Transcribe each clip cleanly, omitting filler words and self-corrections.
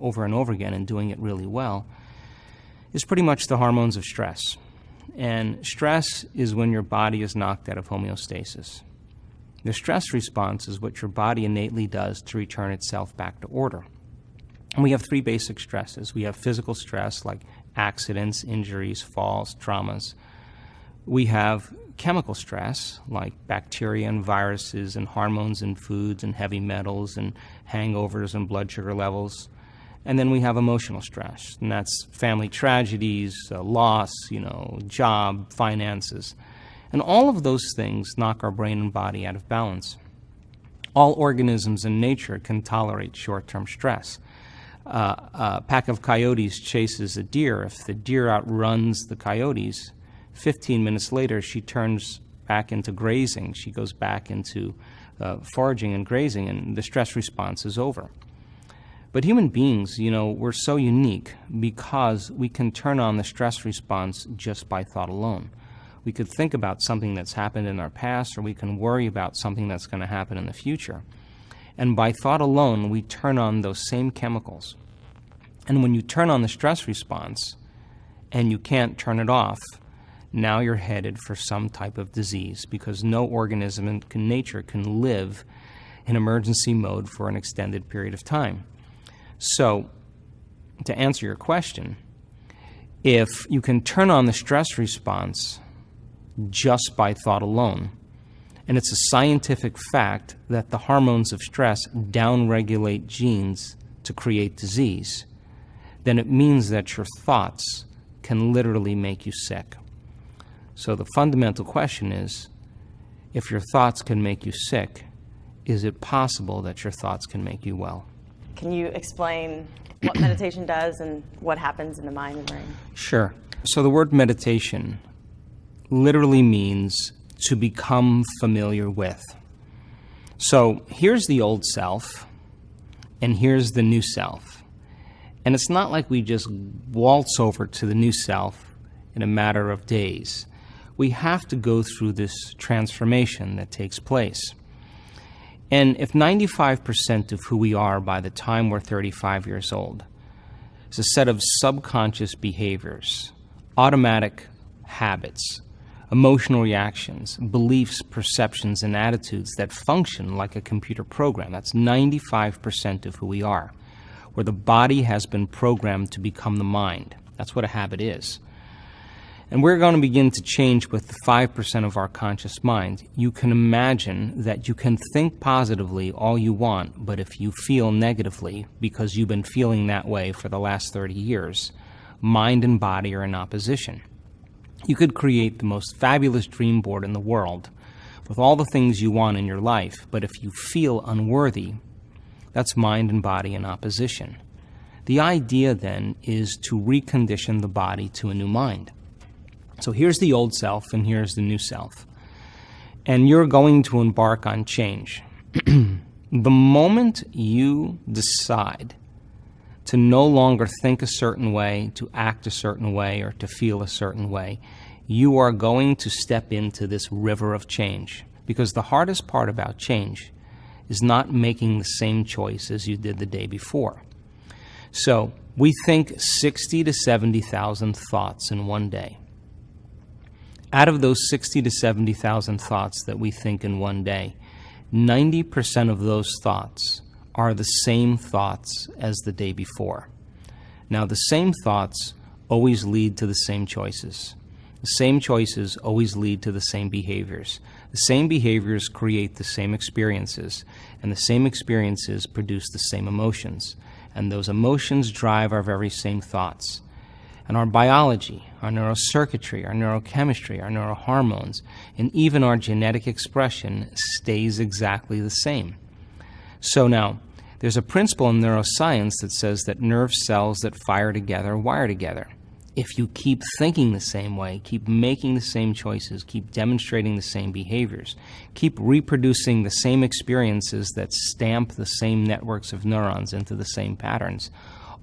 over and over again and doing it really well, is pretty much the hormones of stress. And stress is when your body is knocked out of homeostasis. The stress response is what your body innately does to return itself back to order. And we have three basic stresses. We have physical stress like accidents, injuries, falls, traumas. We have chemical stress like bacteria and viruses and hormones and foods and heavy metals and hangovers and blood sugar levels. And then we have emotional stress, and that's family tragedies, loss, job, finances. And all of those things knock our brain and body out of balance. All organisms in nature can tolerate short-term stress. A pack of coyotes chases a deer. If the deer outruns the coyotes, 15 minutes later she turns back into grazing. She goes back into foraging and grazing, and the stress response is over. But human beings, we're so unique because we can turn on the stress response just by thought alone. We could think about something that's happened in our past, or we can worry about something that's going to happen in the future. And by thought alone, we turn on those same chemicals. And when you turn on the stress response and you can't turn it off, now you're headed for some type of disease, because no organism in nature can live in emergency mode for an extended period of time. So, to answer your question, if you can turn on the stress response just by thought alone, and it's a scientific fact that the hormones of stress downregulate genes to create disease, then it means that your thoughts can literally make you sick. So the fundamental question is, if your thoughts can make you sick, is it possible that your thoughts can make you well? Can you explain what meditation does and what happens in the mind and brain? Sure. So the word meditation literally means to become familiar with. So here's the old self, and here's the new self. And it's not like we just waltz over to the new self in a matter of days. We have to go through this transformation that takes place. And if 95% of who we are by the time we're 35 years old is a set of subconscious behaviors, automatic habits, emotional reactions, beliefs, perceptions, and attitudes that function like a computer program, that's 95% of who we are, where the body has been programmed to become the mind. That's what a habit is. And we're going to begin to change with the 5% of our conscious mind. You can imagine that you can think positively all you want, but if you feel negatively, because you've been feeling that way for the last 30 years, mind and body are in opposition. You could create the most fabulous dream board in the world with all the things you want in your life, but if you feel unworthy, that's mind and body in opposition. The idea then is to recondition the body to a new mind. So here's the old self and here's the new self. And you're going to embark on change. The moment you decide to no longer think a certain way, to act a certain way, or to feel a certain way, you are going to step into this river of change. Because the hardest part about change is not making the same choice as you did the day before. So we think 60 to 70,000 thoughts in one day. Out of those 60 to 70,000 thoughts that we think in one day, 90% of those thoughts are the same thoughts as the day before. Now, the same thoughts always lead to the same choices. The same choices always lead to the same behaviors. The same behaviors create the same experiences, and the same experiences produce the same emotions. And those emotions drive our very same thoughts. And our biology, our neurocircuitry, our neurochemistry, our neurohormones, and even our genetic expression stays exactly the same. So now, there's a principle in neuroscience that says that nerve cells that fire together wire together. If you keep thinking the same way, keep making the same choices, keep demonstrating the same behaviors, keep reproducing the same experiences that stamp the same networks of neurons into the same patterns,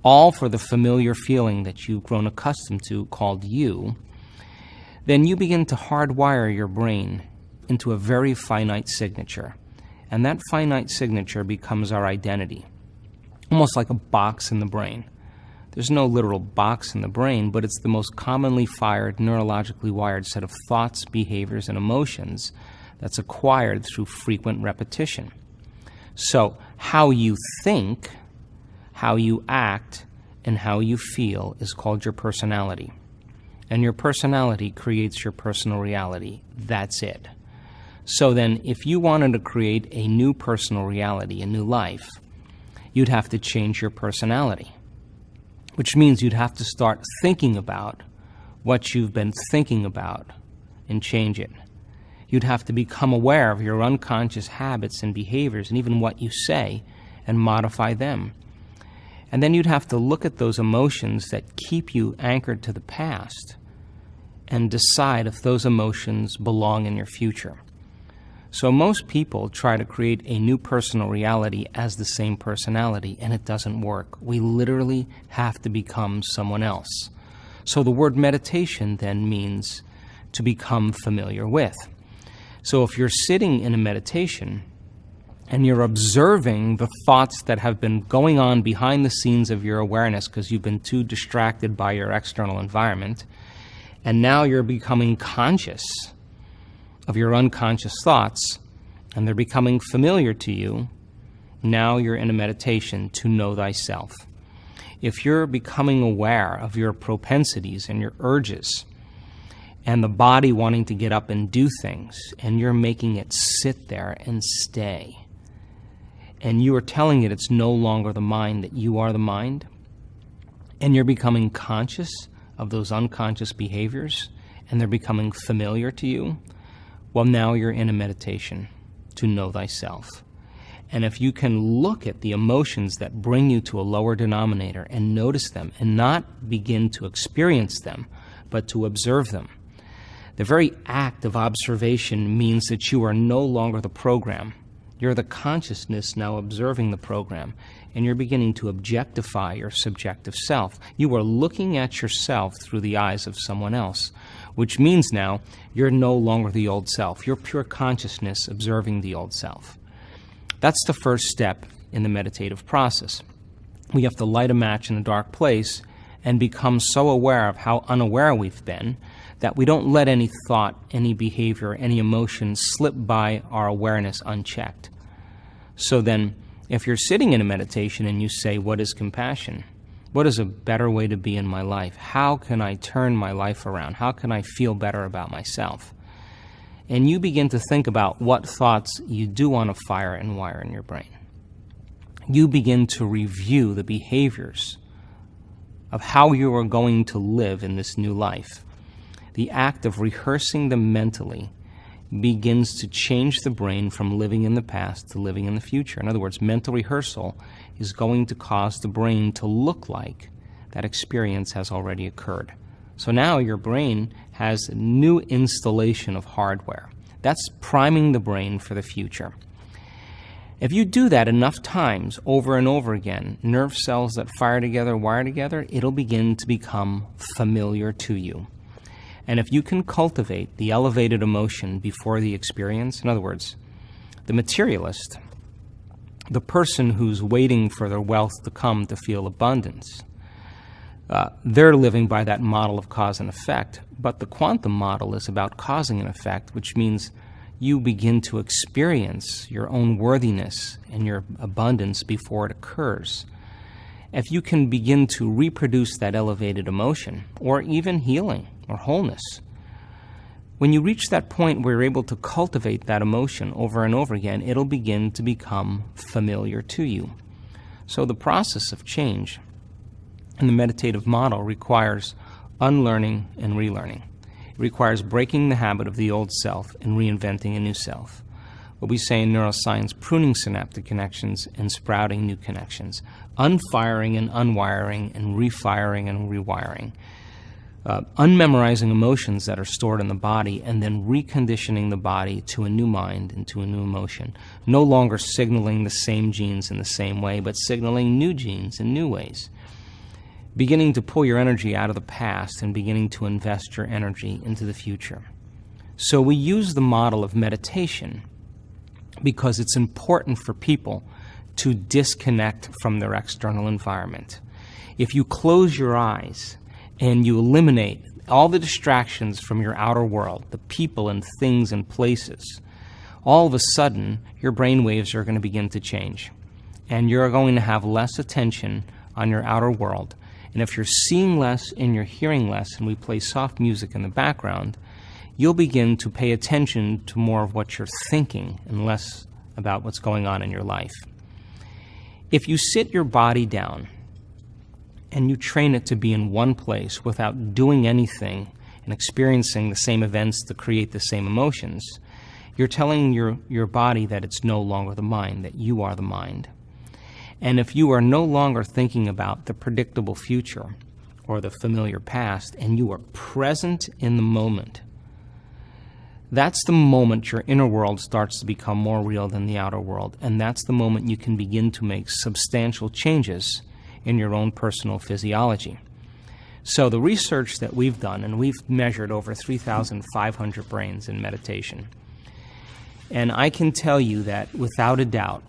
all for the familiar feeling that you've grown accustomed to called you, then you begin to hardwire your brain into a very finite signature. And that finite signature becomes our identity. almost like a box in the brain. There's no literal box in the brain, but it's the most commonly fired, neurologically wired set of thoughts, behaviors, and emotions that's acquired through frequent repetition. So how you think, how you act, and how you feel is called your personality. And your personality creates your personal reality. That's it. So then, if you wanted to create a new personal reality, a new life, you'd have to change your personality, which means you'd have to start thinking about what you've been thinking about and change it. You'd have to become aware of your unconscious habits and behaviors and even what you say and modify them. And then you'd have to look at those emotions that keep you anchored to the past and decide if those emotions belong in your future. So most people try to create a new personal reality as the same personality, and it doesn't work. We literally have to become someone else. So the word meditation then means to become familiar with. So if you're sitting in a meditation and you're observing the thoughts that have been going on behind the scenes of your awareness because you've been too distracted by your external environment, and now you're becoming conscious of your unconscious thoughts, and they're becoming familiar to you, now you're in a meditation to know thyself. If you're becoming aware of your propensities and your urges, and the body wanting to get up and do things, and you're making it sit there and stay, and you are telling it it's no longer the mind, that you are the mind, and you're becoming conscious of those unconscious behaviors, and they're becoming familiar to you, well, now you're in a meditation to know thyself. And if you can look at the emotions that bring you to a lower denominator and notice them and not begin to experience them, but to observe them, the very act of observation means that you are no longer the program. You're the consciousness now observing the program, and you're beginning to objectify your subjective self. You are looking at yourself through the eyes of someone else, which means now you're no longer the old self. You're pure consciousness observing the old self. That's the first step in the meditative process. We have to light a match in a dark place and become so aware of how unaware we've been that we don't let any thought, any behavior, any emotion slip by our awareness unchecked. So then, if you're sitting in a meditation and you say, what is compassion? What is a better way to be in my life? How can I turn my life around? How can I feel better about myself? And you begin to think about what thoughts you do want to fire and wire in your brain. You begin to review the behaviors of how you are going to live in this new life. The act of rehearsing them mentally begins to change the brain from living in the past to living in the future. In other words, mental rehearsal is going to cause the brain to look like that experience has already occurred. So now your brain has a new installation of hardware. That's priming the brain for the future. If you do that enough times over and over again, nerve cells that fire together, wire together, it'll begin to become familiar to you. And if you can cultivate the elevated emotion before the experience, in other words, the materialist, the person who's waiting for their wealth to come to feel abundance, they're living by that model of cause and effect. But the quantum model is about causing an effect, which means you begin to experience your own worthiness and your abundance before it occurs. If you can begin to reproduce that elevated emotion, or even healing or wholeness, when you reach that point where you're able to cultivate that emotion over and over again, it'll begin to become familiar to you. So the process of change in the meditative model requires unlearning and relearning. It requires breaking the habit of the old self and reinventing a new self. What we say in neuroscience, pruning synaptic connections and sprouting new connections, unfiring and unwiring and refiring and rewiring, unmemorizing emotions that are stored in the body and then reconditioning the body to a new mind and to a new emotion, no longer signaling the same genes in the same way, but signaling new genes in new ways. Beginning to pull your energy out of the past and beginning to invest your energy into the future. So we use the model of meditation because it's important for people to disconnect from their external environment. If you close your eyes and you eliminate all the distractions from your outer world, the people and things and places, all of a sudden your brain waves are going to begin to change. And you're going to have less attention on your outer world. And if you're seeing less and you're hearing less, and we play soft music in the background, you'll begin to pay attention to more of what you're thinking and less about what's going on in your life. If you sit your body down and you train it to be in one place without doing anything and experiencing the same events to create the same emotions, you're telling your body that it's no longer the mind, that you are the mind. And if you are no longer thinking about the predictable future or the familiar past, and you are present in the moment, that's the moment your inner world starts to become more real than the outer world. And that's the moment you can begin to make substantial changes in your own personal physiology. So the research that we've done, and we've measured over 3,500 brains in meditation, and I can tell you that without a doubt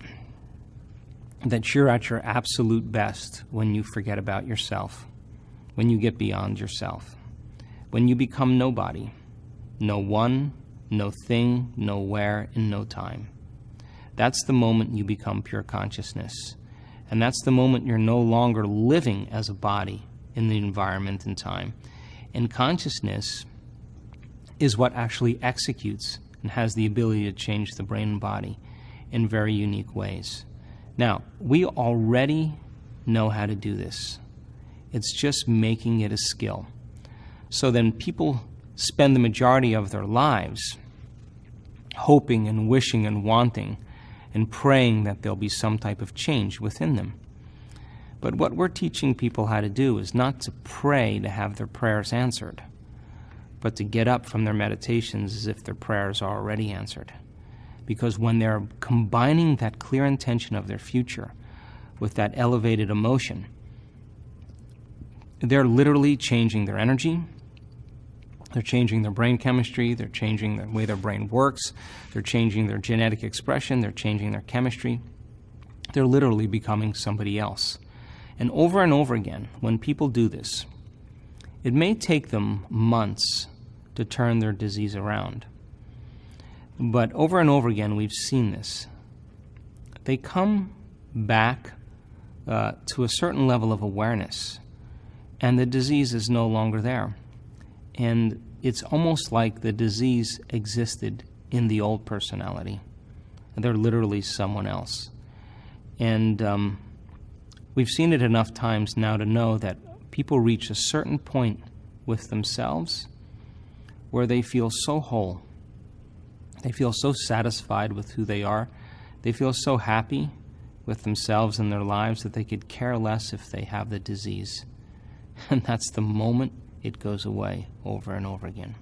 that you're at your absolute best when you forget about yourself, when you get beyond yourself, when you become nobody, no one, no thing, nowhere, and no time. That's the moment you become pure consciousness. And that's the moment you're no longer living as a body in the environment and time. And consciousness is what actually executes and has the ability to change the brain and body in very unique ways. Now, we already know how to do this. It's just making it a skill. So then people spend the majority of their lives hoping and wishing and wanting and praying that there'll be some type of change within them. But what we're teaching people how to do is not to pray to have their prayers answered, but to get up from their meditations as if their prayers are already answered. Because when they're combining that clear intention of their future with that elevated emotion, they're literally changing their energy, they're changing their brain chemistry, they're changing the way their brain works, they're changing their genetic expression, they're changing their chemistry. They're literally becoming somebody else. And over again, when people do this, it may take them months to turn their disease around. But over and over again, we've seen this. They come back to a certain level of awareness, and the disease is no longer there. And it's almost like the disease existed in the old personality. They're literally someone else. And we've seen it enough times now to know that people reach a certain point with themselves where they feel so whole. They feel so satisfied with who they are. They feel so happy with themselves and their lives that they could care less if they have the disease. And that's the moment it goes away over and over again.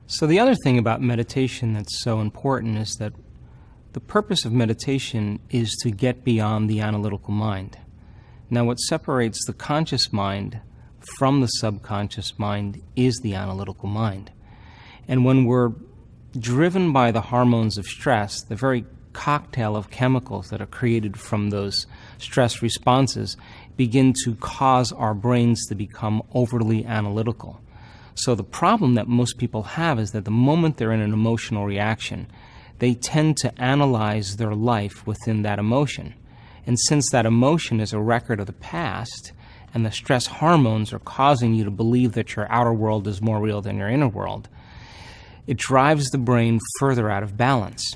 So the other thing about meditation that's so important is that the purpose of meditation is to get beyond the analytical mind. Now, what separates the conscious mind from the subconscious mind is the analytical mind. And when we're driven by the hormones of stress, the very cocktail of chemicals that are created from those stress responses begin to cause our brains to become overly analytical. So the problem that most people have is that the moment they're in an emotional reaction, they tend to analyze their life within that emotion. And since that emotion is a record of the past, and the stress hormones are causing you to believe that your outer world is more real than your inner world, it drives the brain further out of balance.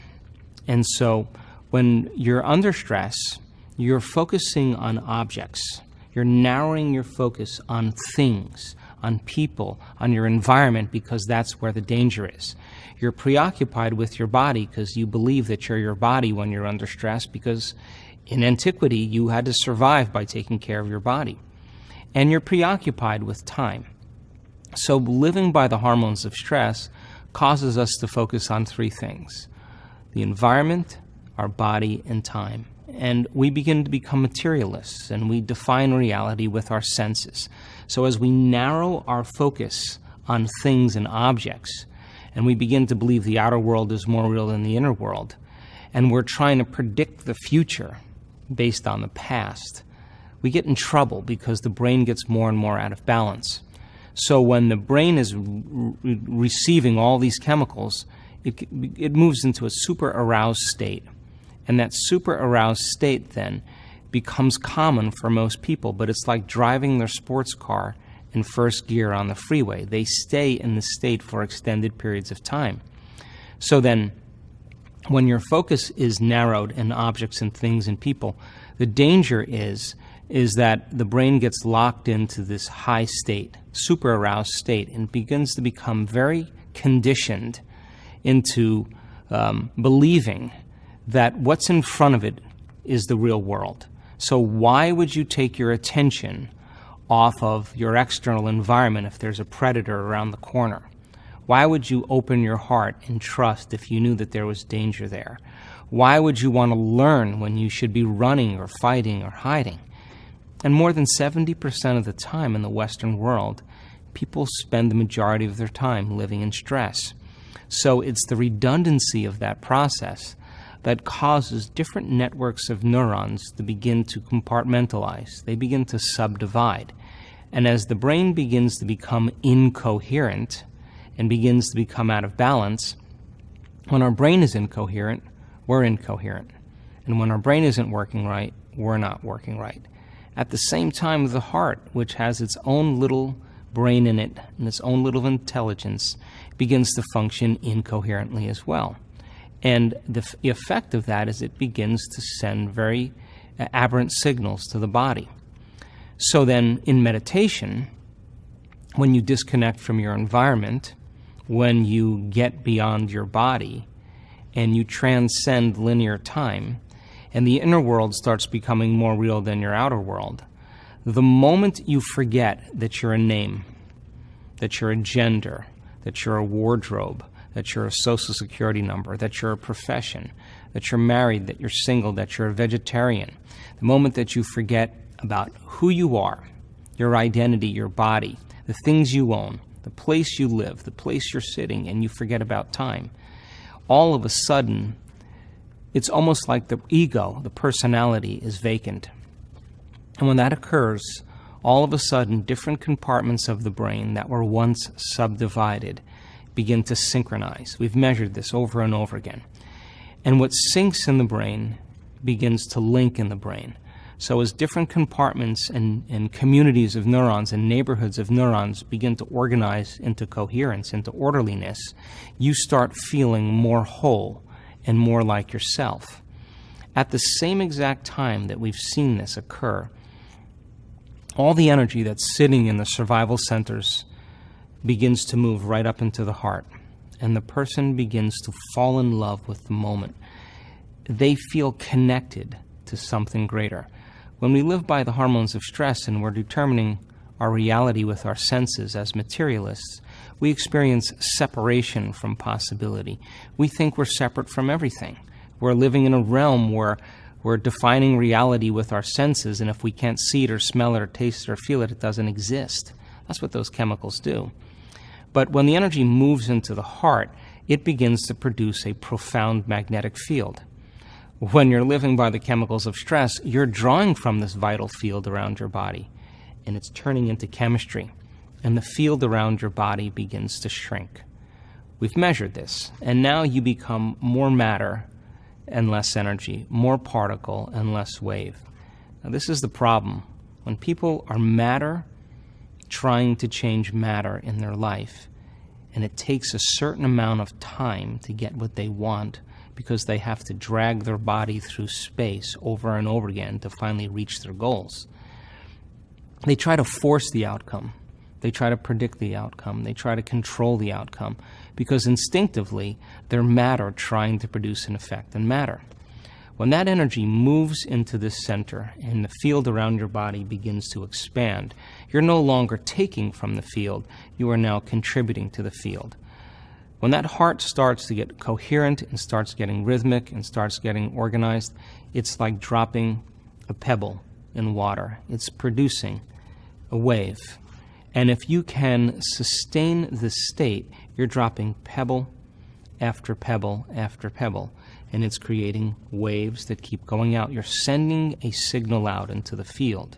And so when you're under stress, you're focusing on objects. You're narrowing your focus on things, on people, on your environment, because that's where the danger is. You're preoccupied with your body because you believe that you're your body when you're under stress, because in antiquity you had to survive by taking care of your body. And you're preoccupied with time. So living by the hormones of stress causes us to focus on three things: the environment, our body, and time. And we begin to become materialists, and we define reality with our senses. So as we narrow our focus on things and objects, and we begin to believe the outer world is more real than the inner world, and we're trying to predict the future based on the past, we get in trouble because the brain gets more and more out of balance. So when the brain is receiving all these chemicals, it moves into a super aroused state. And that super aroused state then becomes common for most people, but it's like driving their sports car in first gear on the freeway. They stay in the state for extended periods of time. So then, when your focus is narrowed in objects and things and people, the danger is that the brain gets locked into this high state, super aroused state, and begins to become very conditioned into believing that what's in front of it is the real world. So why would you take your attention off of your external environment if there's a predator around the corner? Why would you open your heart and trust if you knew that there was danger there? Why would you want to learn when you should be running or fighting or hiding? And more than 70% of the time in the Western world, people spend the majority of their time living in stress. So it's the redundancy of that process that causes different networks of neurons to begin to compartmentalize. They begin to subdivide. And as the brain begins to become incoherent and begins to become out of balance, when our brain is incoherent, we're incoherent. And when our brain isn't working right, we're not working right. At the same time, the heart, which has its own little brain in it and its own little intelligence, begins to function incoherently as well. And the effect of that is it begins to send very aberrant signals to the body. So then in meditation, when you disconnect from your environment, when you get beyond your body and you transcend linear time, and the inner world starts becoming more real than your outer world, the moment you forget that you're a name, that you're a gender, that you're a wardrobe, that you're a social security number, that you're a profession, that you're married, that you're single, that you're a vegetarian, the moment that you forget about who you are, your identity, your body, the things you own, the place you live, the place you're sitting, and you forget about time, all of a sudden, it's almost like the ego, the personality, is vacant. And when that occurs, all of a sudden, different compartments of the brain that were once subdivided begin to synchronize. We've measured this over and over again. And what syncs in the brain begins to link in the brain. So as different compartments and communities of neurons and neighborhoods of neurons begin to organize into coherence, into orderliness, you start feeling more whole and more like yourself. At the same exact time that we've seen this occur, all the energy that's sitting in the survival centers begins to move right up into the heart, and the person begins to fall in love with the moment. They feel connected to something greater. When we live by the hormones of stress and we're determining our reality with our senses as materialists, we experience separation from possibility. We think we're separate from everything. We're living in a realm where we're defining reality with our senses, and if we can't see it or smell it or taste it or feel it, it doesn't exist. That's what those chemicals do. But when the energy moves into the heart, it begins to produce a profound magnetic field. When you're living by the chemicals of stress, you're drawing from this vital field around your body, and it's turning into chemistry, and the field around your body begins to shrink. We've measured this, and now you become more matter and less energy, more particle and less wave. Now, this is the problem. When people are matter trying to change matter in their life, and it takes a certain amount of time to get what they want, because they have to drag their body through space over and over again to finally reach their goals. They try to force the outcome. They try to predict the outcome. They try to control the outcome, because instinctively they're matter trying to produce an effect in matter. When that energy moves into this center and the field around your body begins to expand, you're no longer taking from the field, you are now contributing to the field. When that heart starts to get coherent and starts getting rhythmic and starts getting organized, it's like dropping a pebble in water. It's producing a wave. And if you can sustain this state, you're dropping pebble after pebble after pebble. and it's creating waves that keep going out. You're sending a signal out into the field.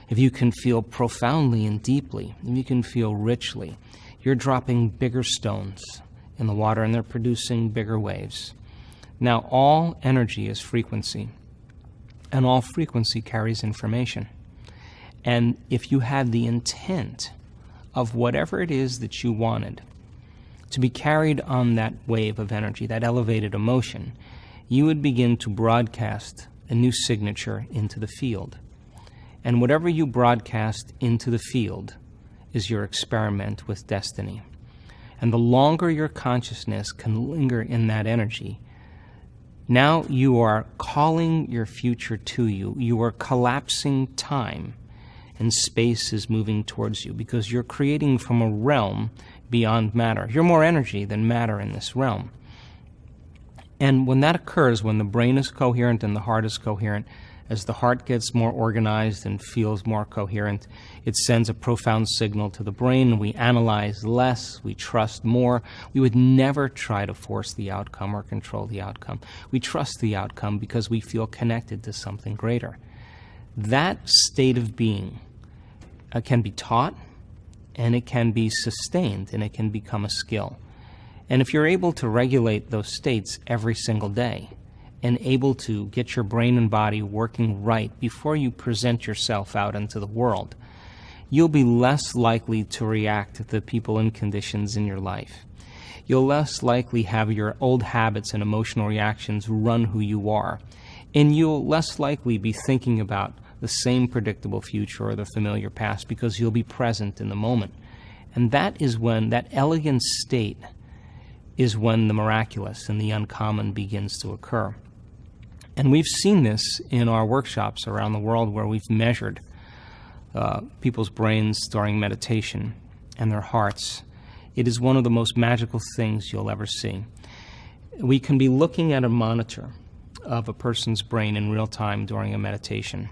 If you can feel profoundly and deeply, if you can feel richly, you're dropping bigger stones in the water and they're producing bigger waves. Now, all energy is frequency, and all frequency carries information. And if you had the intent of whatever it is that you wanted to be carried on that wave of energy, that elevated emotion, you would begin to broadcast a new signature into the field. And whatever you broadcast into the field is your experiment with destiny. And the longer your consciousness can linger in that energy, now you are calling your future to you. You are collapsing time, and space is moving towards you because you're creating from a realm beyond matter. You're more energy than matter in this realm. And when that occurs, when the brain is coherent and the heart is coherent, as the heart gets more organized and feels more coherent, it sends a profound signal to the brain. We analyze less, we trust more. We would never try to force the outcome or control the outcome. We trust the outcome because we feel connected to something greater. That state of being can be taught, and it can be sustained, and it can become a skill. And if you're able to regulate those states every single day, and able to get your brain and body working right before you present yourself out into the world, you'll be less likely to react to the people and conditions in your life. You'll less likely have your old habits and emotional reactions run who you are. And you'll less likely be thinking about the same predictable future or the familiar past because you'll be present in the moment. And that is when, that elegant state is when the miraculous and the uncommon begins to occur. And we've seen this in our workshops around the world where we've measured people's brains during meditation and their hearts. It is one of the most magical things you'll ever see. We can be looking at a monitor of a person's brain in real time during a meditation.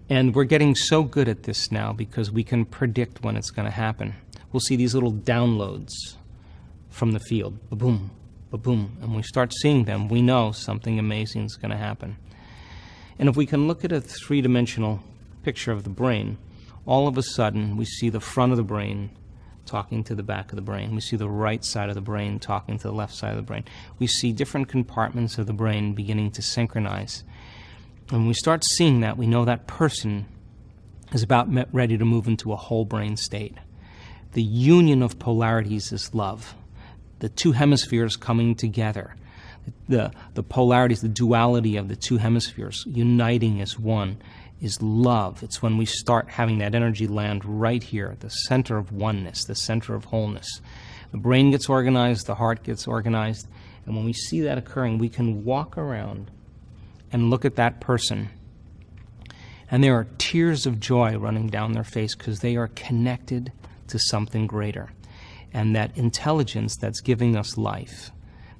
And we're getting so good at this now because we can predict when it's going to happen. We'll see these little downloads from the field, ba-boom, ba-boom, and we start seeing them, we know something amazing is going to happen. And if we can look at a three-dimensional picture of the brain, all of a sudden we see the front of the brain talking to the back of the brain. We see the right side of the brain talking to the left side of the brain. We see different compartments of the brain beginning to synchronize. And when we start seeing that, we know that person is about ready to move into a whole brain state. The union of polarities is love. The two hemispheres coming together, the polarities, the duality of the two hemispheres uniting as one is love. It's when we start having that energy land right here at the center of oneness, the center of wholeness. The brain gets organized, the heart gets organized, and when we see that occurring, we can walk around and look at that person, and there are tears of joy running down their face because they are connected to something greater. And that intelligence that's giving us life,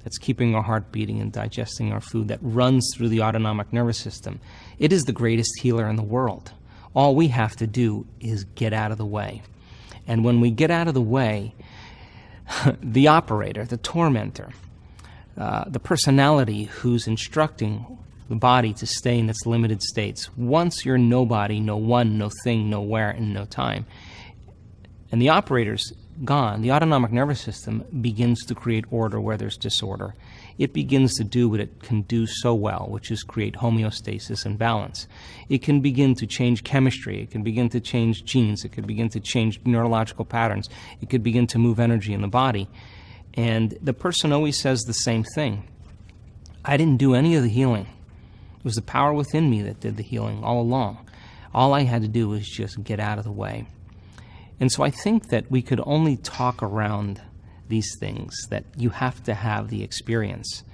that's keeping our heart beating and digesting our food, that runs through the autonomic nervous system, it is the greatest healer in the world. All we have to do is get out of the way. And when we get out of the way, the operator, the tormentor, the personality who's instructing the body to stay in its limited states, once you're nobody, no one, no thing, nowhere, and no time, and the operator's gone, the autonomic nervous system begins to create order where there's disorder. It begins to do what it can do so well, which is create homeostasis and balance. It can begin to change chemistry. It can begin to change genes. It could begin to change neurological patterns. It could begin to move energy in the body. And the person always says the same thing. I didn't do any of the healing. It was the power within me that did the healing all along. All I had to do was just get out of the way. And so I think that we could only talk around these things, that you have to have the experience.